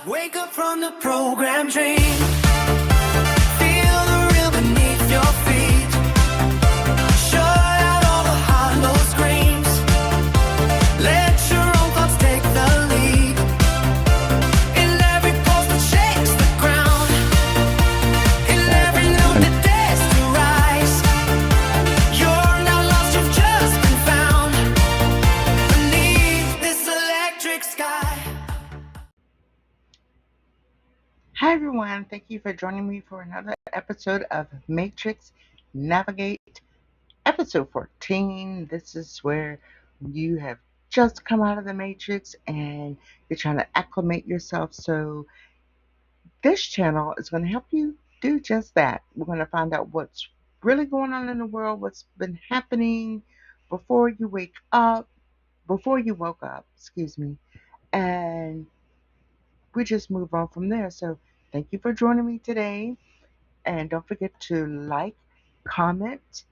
Wake up from the program dream. Feel the real beneath your feet. Shut out all the hollow screams. Let your own thoughts take the lead. In every pulse that shakes the ground. In every note that dares to rise. You're not lost, you've just been found. Beneath this electric sky. Hi everyone, thank you for joining me for another episode of Matrix Navigate, episode 14. This is where you have just come out of the Matrix and you're trying to acclimate yourself. So this channel is going to help you do just that. We're going to find out what's really going on in the world, what's been happening before you woke up, and we just move on from there. So thank you for joining me today. And don't forget to like, comment,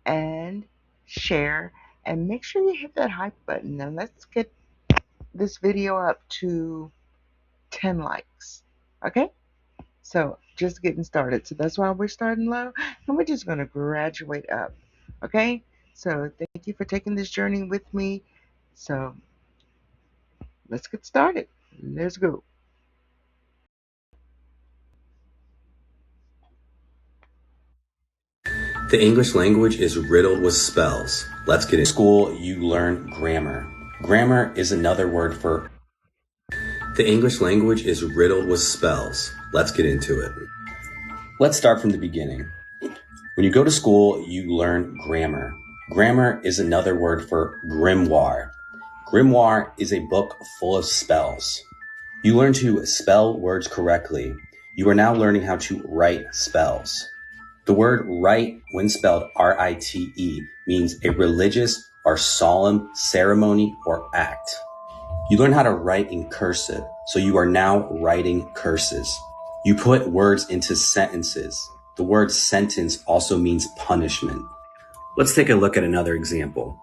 and share. And make sure you hit that hype button. And let's get this video up to 10 likes. Okay? So just getting started. So that's why we're starting low. And we're just going to graduate up. Okay? So thank you for taking this journey with me. So let's get started. Let's go. The English language is riddled with spells. Let's get in school, you learn grammar. Grammar is another word for... The English language is riddled with spells. Let's get into it. Let's start from the beginning. When you go to school, you learn grammar. Grammar is another word for grimoire. Grimoire is a book full of spells. You learn to spell words correctly. You are now learning how to write spells. The word write, when spelled R-I-T-E, means a religious or solemn ceremony or act. You learn how to write in cursive, so you are now writing curses. You put words into sentences. The word sentence also means punishment. Let's take a look at another example.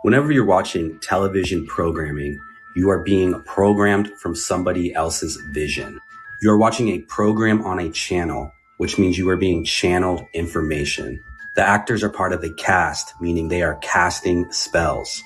Whenever you're watching television programming, you are being programmed from somebody else's vision. You are watching a program on a channel, which means you are being channeled information. The actors are part of the cast, meaning they are casting spells.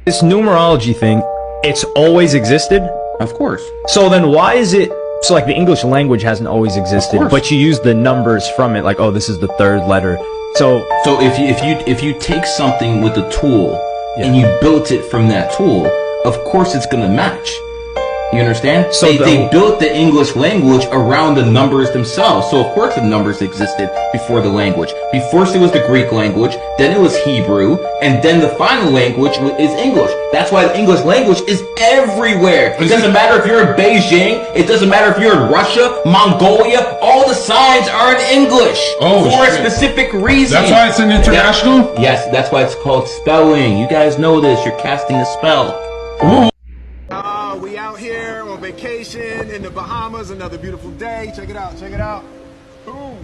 This numerology thing, it's always existed? Of course. So then why is it, so like the English language hasn't always existed, but you use the numbers from it, like, oh, this is the third letter. So if you take something with a tool and you built it from that tool, of course it's gonna match. You understand? So they built the English language around the numbers themselves. So of course the numbers existed before the language. First it was the Greek language, then it was Hebrew, and then the final language is English. That's why the English language is everywhere. It doesn't matter if you're in Beijing, it doesn't matter if you're in Russia, Mongolia, all the signs are in English. Oh, for shit. A specific reason. That's why it's an international? Yes, that's why it's called spelling. You guys know this, you're casting a spell. Ooh. We out here on vacation in the Bahamas, another beautiful day. Check it out, check it out. Ooh.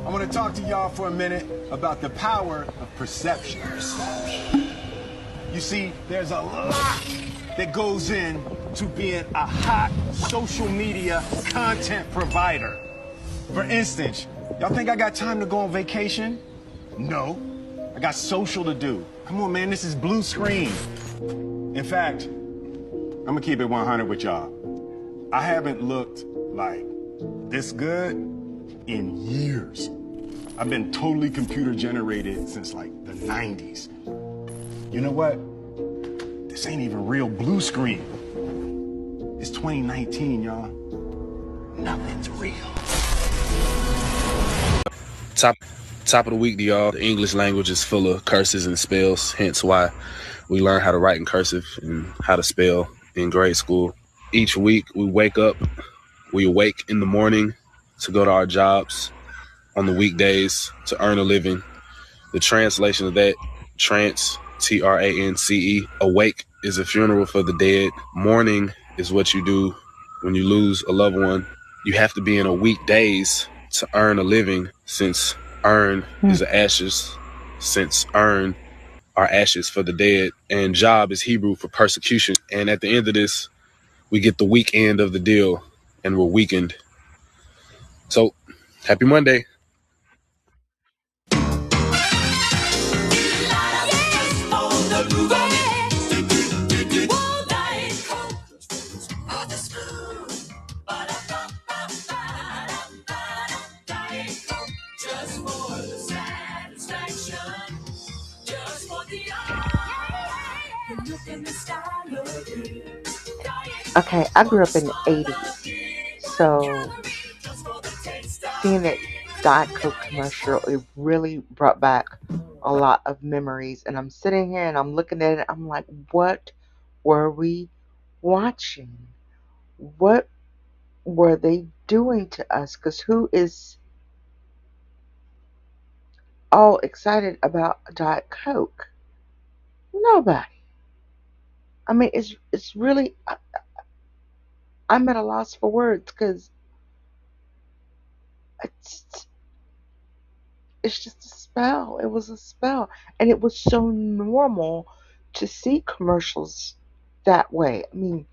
I want to talk to y'all for a minute about the power of perception. You see, there's a lot that goes in to being a hot social media content provider. For instance, y'all think I got time to go on vacation? No. I got social to do. Come on, man, this is blue screen. In fact, I'm gonna keep it 100 with y'all. I haven't looked like this good in years. I've been totally computer generated since like the 90s. You know what? This ain't even real blue screen. It's 2019, y'all. Nothing's real. Top of the week to y'all. The English language is full of curses and spells, hence why we learn how to write in cursive and how to spell in grade school. Each week we awake in the morning to go to our jobs on the weekdays to earn a living. The translation of that, trance Trance. Awake is a funeral for the dead. Mourning is what you do when you lose a loved one. You have to be in a weak daze to earn a living, since earn is the ashes, since earn are ashes for the dead, and job is Hebrew for persecution. And at the end of this, we get the weak end of the deal, and we're weakened. So, happy Monday. Okay, I grew up in the 80s, so seeing that Diet Coke commercial, it really brought back a lot of memories. And I'm sitting here and I'm looking at it, I'm like, what were we watching? What were they doing to us? Because who is all excited about Diet Coke? Nobody. I mean, it's really, I'm at a loss for words because it's it's just a spell. It was a spell, and it was so normal to see commercials that way. I mean,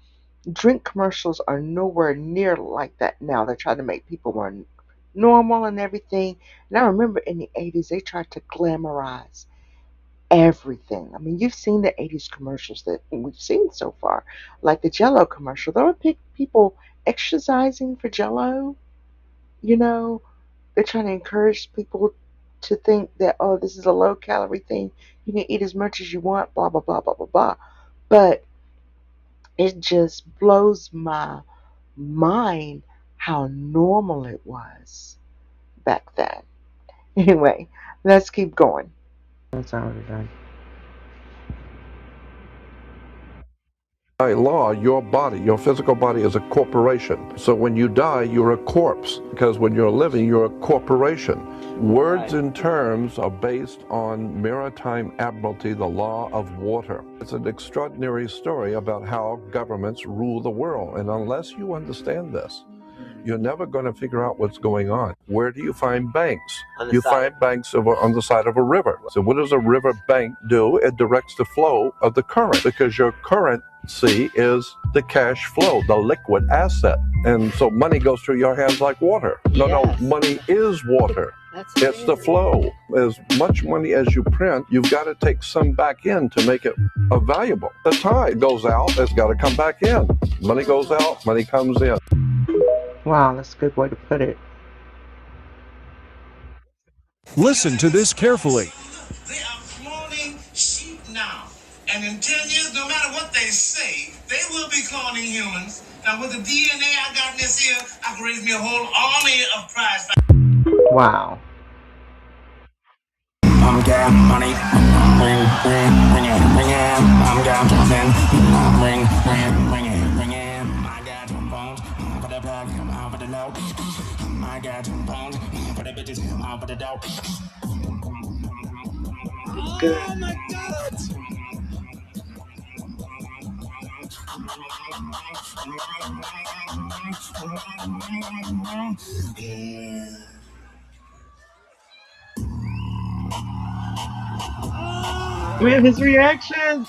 drink commercials are nowhere near like that now. They're trying to make people more normal and everything. And I remember in the 80s, they tried to glamorize everything. I mean, you've seen the 80s commercials that we've seen so far, like the Jello commercial. There were people exercising for Jello. You know, they're trying to encourage people to think that, oh, this is a low calorie thing. You can eat as much as you want, blah, blah, blah, blah, blah, blah. But it just blows my mind how normal it was back then. Anyway, let's keep going. That's already done. By law, your body, your physical body is a corporation. So when you die, you're a corpse, because when you're living, you're a corporation. Words and terms are based on maritime admiralty, the law of water. It's an extraordinary story about how governments rule the world. And unless you understand this, you're never going to figure out what's going on. Where do you find banks? You find banks on the side of a river. So what does a river bank do? It directs the flow of the current, because your currency is the cash flow, the liquid asset. And so money goes through your hands like water. No, money is water. It's the flow. As much money as you print, you've got to take some back in to make it valuable. The tide goes out, it's got to come back in. Money goes out, money comes in. Wow, that's a good way to put it. Listen to this carefully. They are cloning sheep now. And in 10 years, no matter what they say, they will be cloning humans. Now, with the DNA I got in this here, I can raise me a whole army of prize. Wow. I'm getting money. Ring, ring, ring it, ring it. I'm getting ring, ring, ring, ring it, ring it. I got some bones for the plug, for the low. I got some bones for the bitches, for the dope. Good. Oh my God! Man, his reaction.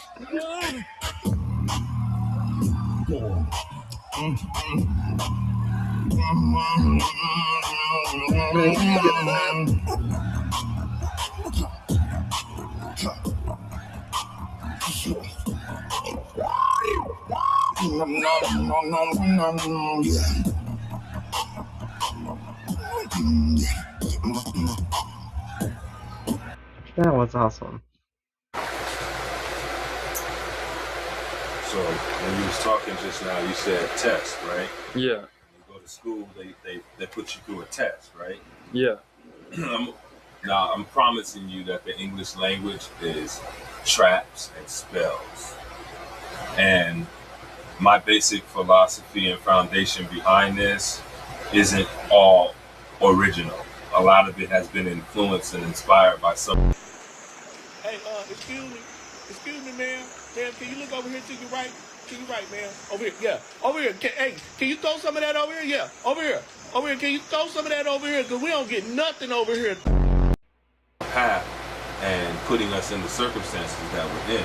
That was awesome. So when you was talking just now, you said test, right? Yeah. When you go to school, they put you through a test, right? Yeah. Now, I'm promising you that the English language is traps and spells. And my basic philosophy and foundation behind this isn't all original. A lot of it has been influenced and inspired by some. Hey, excuse me. Excuse me, ma'am. Ma'am, can you look over here to your right? To your right, ma'am. Over here. Yeah. Over here. Can you throw some of that over here? Yeah. Over here. Over here. Can you throw some of that over here? Because we don't get nothing over here. Path and putting us in the circumstances that we're in,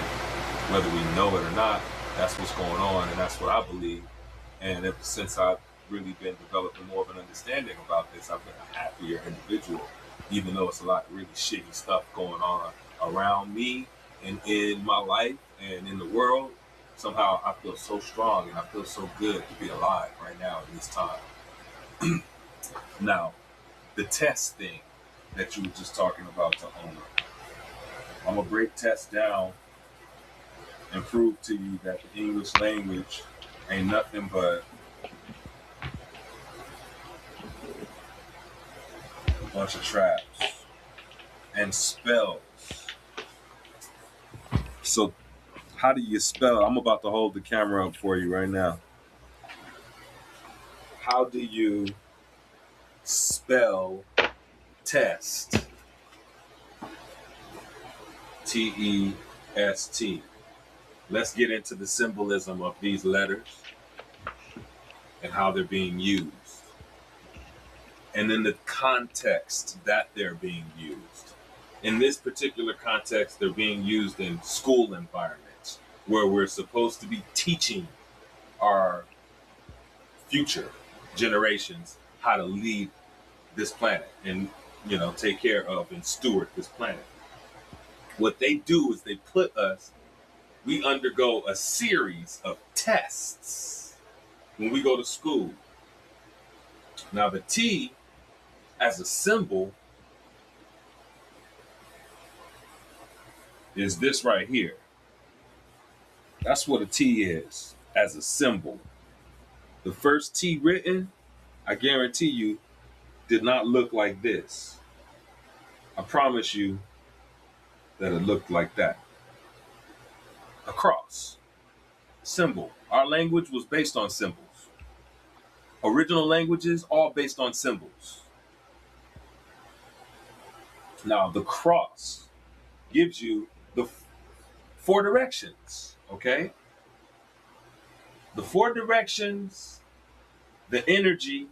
whether we know it or not. That's what's going on, and that's what I believe. And ever since I've really been developing more of an understanding about this, I've been a happier individual, even though it's a lot of really shitty stuff going on around me and in my life and in the world. Somehow I feel so strong and I feel so good to be alive right now in this time. Now, the test thing that you were just talking about to Omer. I'm going to break test down and prove to you that the English language ain't nothing but a bunch of traps and spells. So how do you spell? I'm about to hold the camera up for you right now. How do you spell test? T-E-S-T. Let's get into the symbolism of these letters and how they're being used. And in the context that they're being used. In this particular context, they're being used in school environments where we're supposed to be teaching our future generations how to lead this planet and, you know, take care of and steward this planet. What they do is they put us, we undergo a series of tests when we go to school. Now the T as a symbol is this right here. That's what a T is as a symbol. The first T written, I guarantee you, did not look like this. I promise you that it looked like that. A cross. Symbol. Our language was based on symbols. Original languages, all based on symbols. Now, the cross gives you the four directions, okay? The four directions, the energy,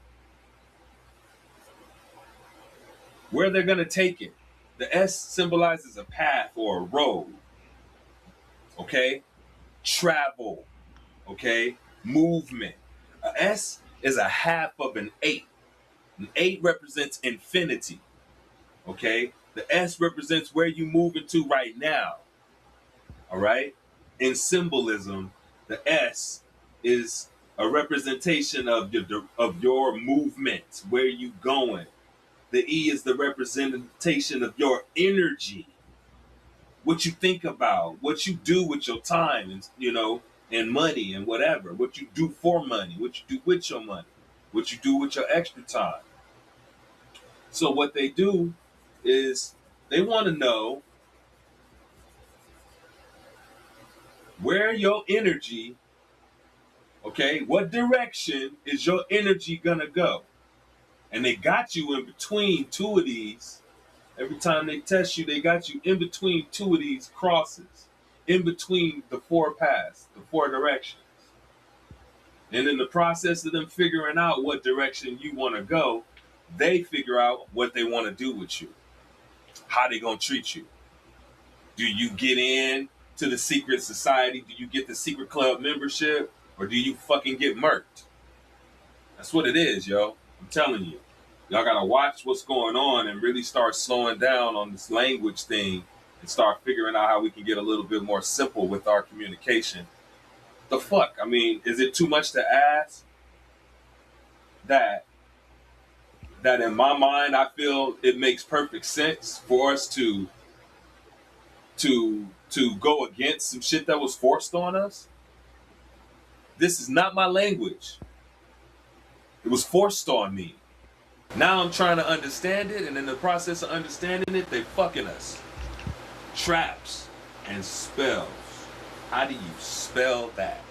where they're going to take it. The S symbolizes a path or a road, okay? Travel, okay? Movement. A S is a half of an 8. An 8 represents infinity, okay? The S represents where you move into right now, all right? In symbolism, the S is a representation of your movement, where you going. The E is the representation of your energy, what you think about, what you do with your time, and you know, and money and whatever. What you do for money, what you do with your money, what you do with your extra time. So what they do is they want to know where your energy, okay, what direction is your energy gonna go? And they got you in between two of these. Every time they test you, they got you in between two of these crosses, in between the four paths, the four directions. And in the process of them figuring out what direction you want to go, they figure out what they want to do with you, how they gonna treat you. Do you get in to the secret society? Do you get the secret club membership? Or do you fucking get murked? That's what it is, yo. I'm telling you. Y'all gotta watch what's going on and really start slowing down on this language thing and start figuring out how we can get a little bit more simple with our communication. The fuck? I mean, is it too much to ask that in my mind I feel it makes perfect sense for us to go against some shit that was forced on us? This is not my language. It was forced on me. Now I'm trying to understand it, and in the process of understanding it, they fucking us. Traps and spells. How do you spell that?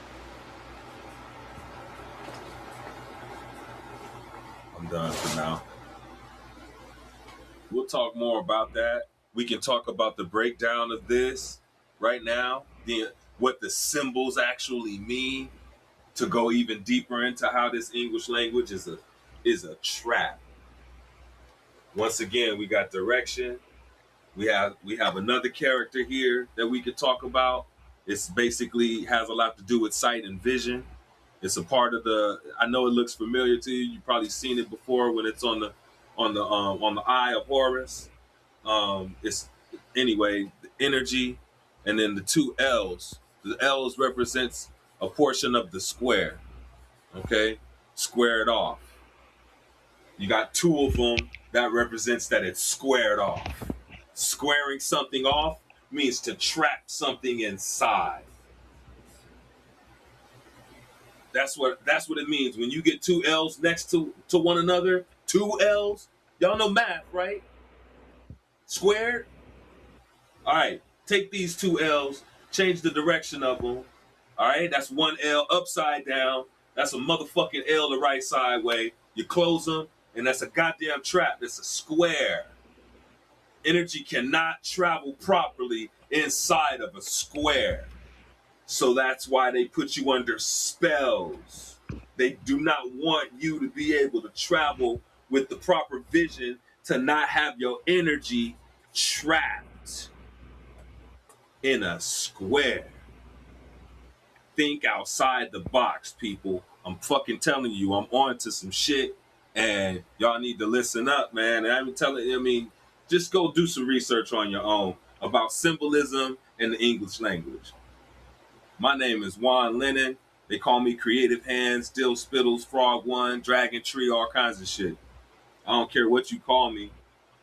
I'm done for now. We'll talk more about that. We can talk about the breakdown of this right now, what the symbols actually mean, to go even deeper into how this English language is a trap. Once again, we got direction. We have another character here that we could talk about. It's basically has a lot to do with sight and vision. It's a part of the. I know it looks familiar to you. You've probably seen it before when it's on the eye of Horus. It's anyway the energy, and then the two L's. The L's represents a portion of the square. Okay, square it off. You got two of them. That represents that it's squared off. Squaring something off means to trap something inside. That's what it means when you get two L's next to one another. Two L's. Y'all know math, right? Squared. All right. Take these two L's, change the direction of them. All right. That's one L upside down. That's a motherfucking L the right side way. You close them, and that's a goddamn trap. It's a square. Energy cannot travel properly inside of a square. So that's why they put you under spells. They do not want you to be able to travel with the proper vision, to not have your energy trapped in a square. Think outside the box, people. I'm fucking telling you, I'm on to some shit, and y'all need to listen up, man. And just go do some research on your own about symbolism and the English language. My name is Juan Lennon. They call me Creative Hands, Dill Spittles, Frog One, Dragon Tree, all kinds of shit. I don't care what you call me,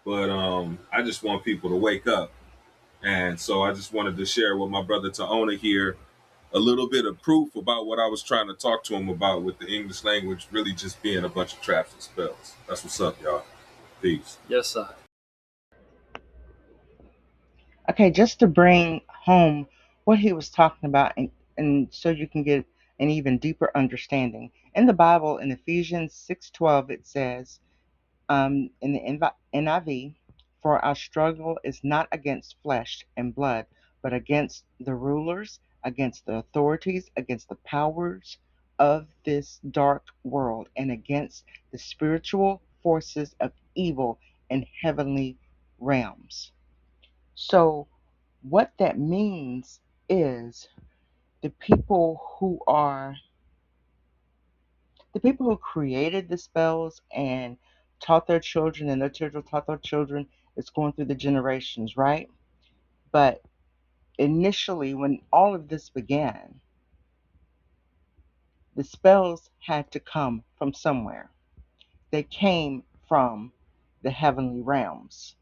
but I just want people to wake up. And so I just wanted to share with my brother Taona here a little bit of proof about what I was trying to talk to him about with the English language really just being a bunch of traps and spells. That's what's up, y'all. Peace. Yes, sir. Okay, just to bring home what he was talking about, and so you can get an even deeper understanding. In the Bible, in Ephesians 6:12, it says, in the NIV, for our struggle is not against flesh and blood, but against the rulers, against the authorities, against the powers of this dark world, and against the spiritual forces of evil in heavenly realms. So, what that means is the people who are the people who created the spells and taught their children, and their children taught their children, it's going through the generations, right? But initially, when all of this began, the spells had to come from somewhere. They came from the heavenly realms,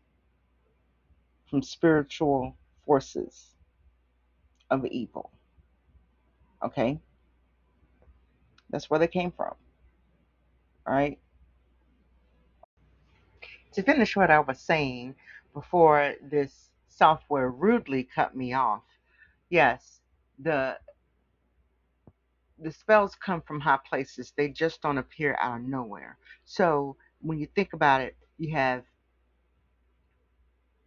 from spiritual forces of evil. Okay? That's where they came from. All right? To finish what I was saying before this software rudely cut me off, yes, the spells come from high places. They just don't appear out of nowhere. So when you think about it, you have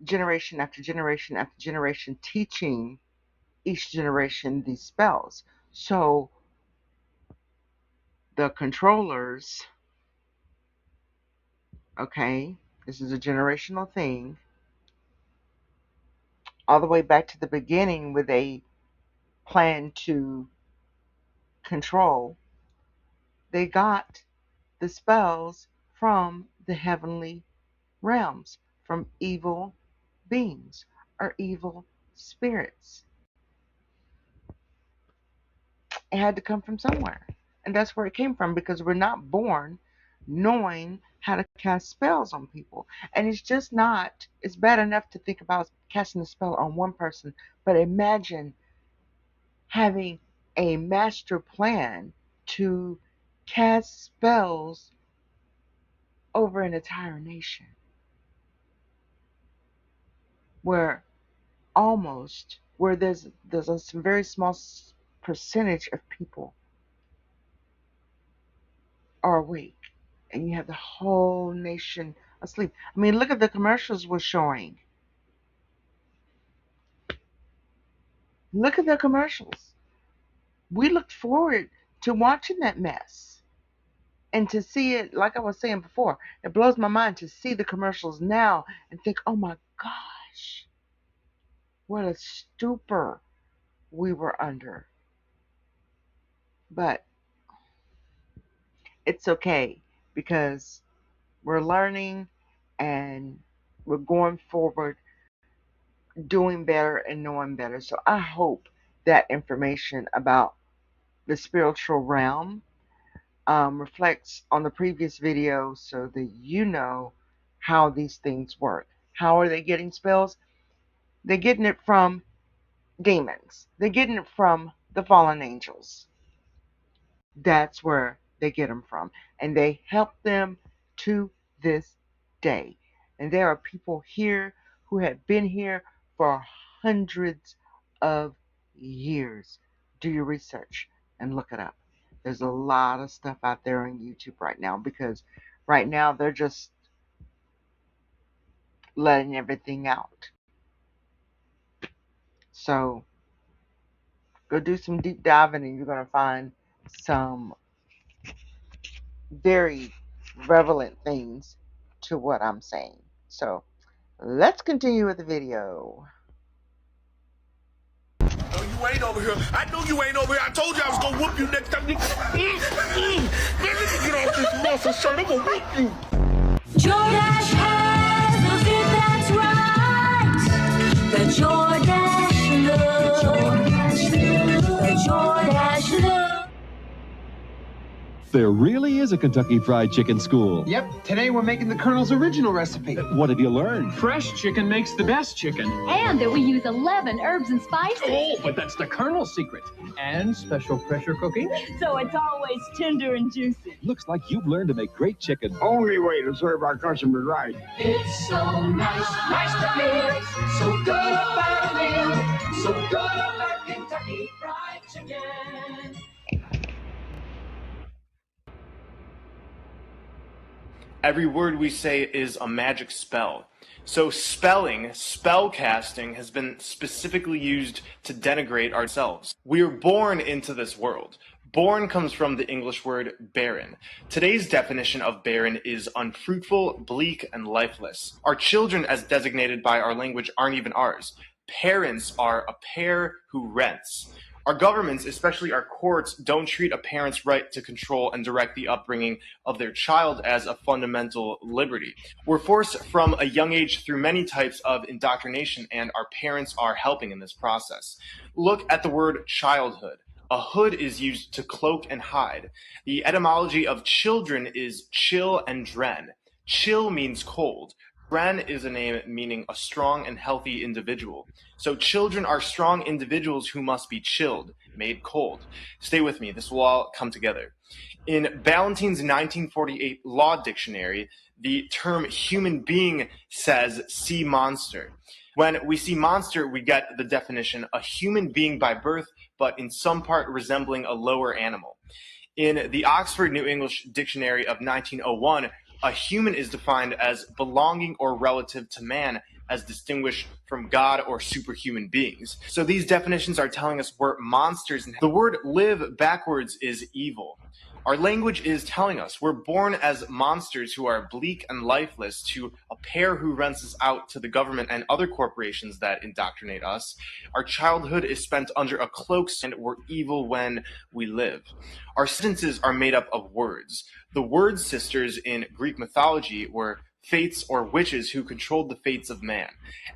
generation after generation after generation teaching each generation these spells. So the controllers, okay, this is a generational thing, all the way back to the beginning with a plan to control, they got the spells from the heavenly realms, from evil beings or evil spirits. It had to come from somewhere. And that's where it came from, because we're not born knowing how to cast spells on people. And it's just not, it's bad enough to think about casting a spell on one person, but imagine having a master plan to cast spells over an entire nation, where there's a very small percentage of people are awake, and you have the whole nation asleep. I mean, look at the commercials we're showing. Look at their commercials. We looked forward to watching that mess. And to see it, like I was saying before, it blows my mind to see the commercials now and think, oh my gosh, what a stupor we were under. But it's okay because we're learning and we're going forward, doing better and knowing better. So I hope that information about the spiritual realm reflects on the previous video so that you know how these things work. How are they getting spells? They're getting it from demons. They're getting it from the fallen angels. That's where they get them from. And they help them to this day. And there are people here who have been here for hundreds of years. Do your research and look it up. There's a lot of stuff out there on YouTube right now because right now they're just letting everything out. So go do some deep diving and you're going to find some very relevant things to what I'm saying. So let's continue with the video. No, you ain't over here. I knew you ain't over here. I told you I was gonna whoop you next time. Man, let me get off this muscle shirt. I'm gonna whoop you. Jordache has the fit that's right. The Jordache look. The Jordache look. There really is a Kentucky Fried Chicken school. Yep, today we're making the Colonel's original recipe. What have you learned? Fresh chicken makes the best chicken. And that we use 11 herbs and spices. Oh, but that's the Colonel's secret. And special pressure cooking. So it's always tender and juicy. Looks like you've learned to make great chicken. Only way to serve our customers right. It's so nice, nice to live. So good about a meal. So good about Kentucky Fried Chicken. Every word we say is a magic spell. So spelling, spell casting, has been specifically used to denigrate ourselves. We are born into this world. Born comes from the English word barren. Today's definition of barren is unfruitful, bleak, and lifeless. Our children, as designated by our language, aren't even ours. Parents are a pair who rents. Our governments, especially our courts, don't treat a parent's right to control and direct the upbringing of their child as a fundamental liberty. We're forced from a young age through many types of indoctrination, and our parents are helping in this process. Look at the word childhood. A hood is used to cloak and hide. The etymology of children is chill and dren. Chill means cold. Dren is a name meaning a strong and healthy individual. So children are strong individuals who must be chilled, made cold. Stay with me, this will all come together. In Ballantyne's 1948 Law Dictionary, the term human being says sea monster. When we see monster, we get the definition, a human being by birth, but in some part resembling a lower animal. In the Oxford New English Dictionary of 1901, a human is defined as belonging or relative to man, as distinguished from God or superhuman beings. So these definitions are telling us we're monsters, and the word live backwards is evil. Our language is telling us we're born as monsters who are bleak and lifeless to a pair who rents us out to the government and other corporations that indoctrinate us. Our childhood is spent under a cloak and we're evil when we live. Our sentences are made up of words. The word sisters in Greek mythology were fates or witches who controlled the fates of man.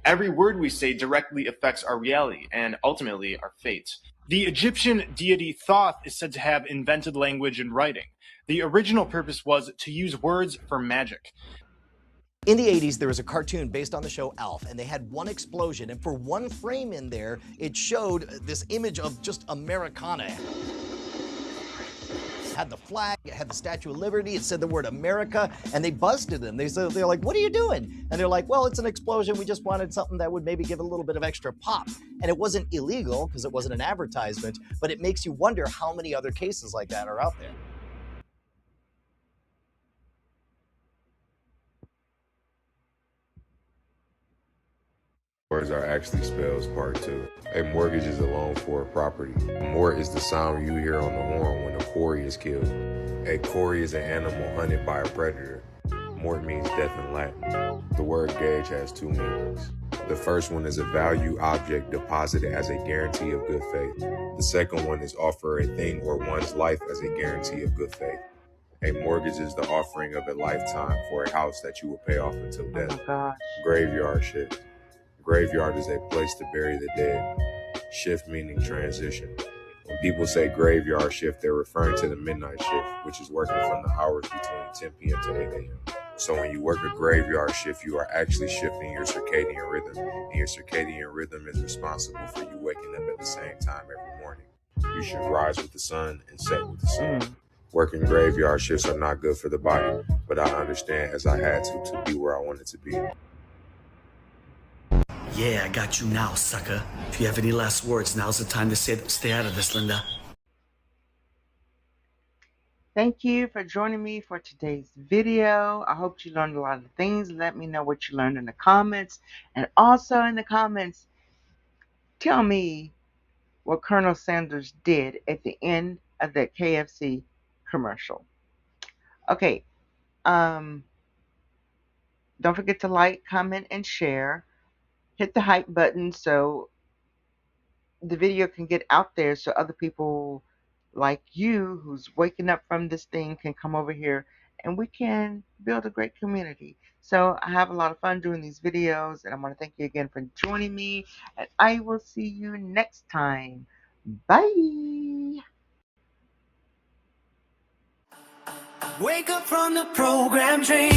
Every word we say directly affects our reality and ultimately our fate. The Egyptian deity Thoth is said to have invented language and writing. The original purpose was to use words for magic. In the 80s, there was a cartoon based on the show Alf, and they had one explosion, and for one frame in there, it showed this image of just Americana. It had the flag, it had the Statue of Liberty, it said the word America, and they busted them. They're like, what are you doing? And they're like, well, it's an explosion. We just wanted something that would maybe give a little bit of extra pop. And it wasn't illegal because it wasn't an advertisement, but it makes you wonder how many other cases like that are out there. words are actually spells, part 2. A mortgage is a loan for a property. A mort is the sound you hear on the horn when a quarry is killed. A quarry is an animal hunted by a predator. Mort means death in Latin. The word gauge has 2 meanings. The first one is a value object deposited as a guarantee of good faith. The second one is offer a thing or one's life as a guarantee of good faith. A mortgage is the offering of a lifetime for a house that you will pay off until death. Oh my gosh. Graveyard shift. Graveyard is a place to bury the dead. Shift meaning transition. When people say graveyard shift, they're referring to the midnight shift, which is working from the hours between 10 p.m. to 8 a.m. So when you work a graveyard shift, you are actually shifting your circadian rhythm, and your circadian rhythm is responsible for you waking up at the same time every morning. You should rise with the sun and set with the sun. Working graveyard shifts are not good for the body, but I understand as I had to be where I wanted to be. Yeah, I got you now, sucker. If you have any last words, now's the time to stay out of this, Linda. Thank you for joining me for today's video. I hope you learned a lot of things. Let me know what you learned in the comments. And also in the comments, tell me what Colonel Sanders did at the end of that KFC commercial. Okay. Don't forget to like, comment, and share. Hit the hype button so the video can get out there so other people like you who's waking up from this thing can come over here and we can build a great community. So I have a lot of fun doing these videos, and I want to thank you again for joining me, and I will see you next time. Bye. Wake up from the program dream.